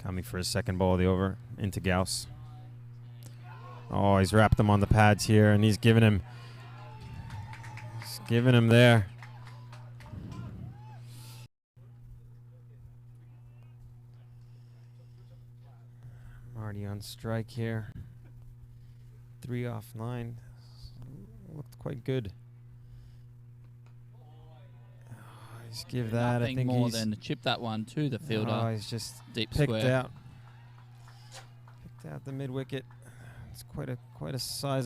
Kami for his second ball of the over into Gauss. Oh, he's wrapped him on the pads here, and he's giving him there. Marty on strike here. 3 off 9. Looked quite good. Just give that. Nothing I think more he's than to chip that one to the fielder. Oh, he's just deep picked square. out the mid wicket. It's quite a size.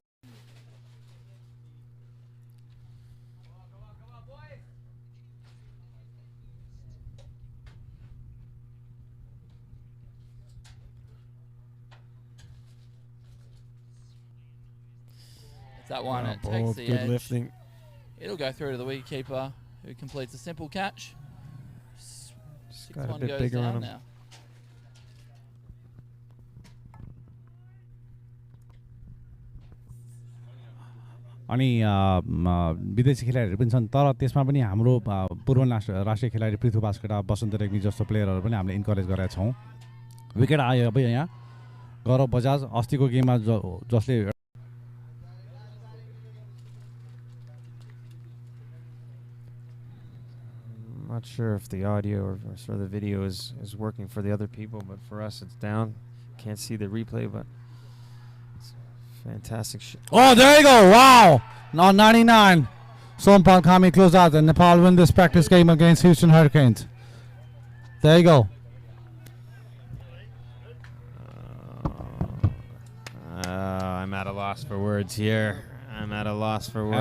That one, it Oh, takes the good edge. lifting. It'll go through to the wicketkeeper, who completes a simple catch. Just got a 6-1 bit goes bigger down on him. now. अनि विदेशी खेलाडीहरू पनि छन् तर त्यसमा पनि हाम्रो पूर्व राष्ट्रिय खेलाडी पृथ्वी बास्केटा बसन्त रेग्मी जस्तो प्लेयरहरू पनि हामीले इन्करेज गरेका छौँ विकेट आयो अब यहाँ गौरव बजाज अस्तिको गेममा जसले I'm not sure if the audio or sort of the video is working for the other people, but for us it's down. Can't see the replay, but it's a fantastic shot. Oh, there you go. Wow. Now 99. Sompal Kami close out and Nepal win this practice game against Houston Hurricanes. There you go. I'm at a loss for words here. I'm at a loss for words.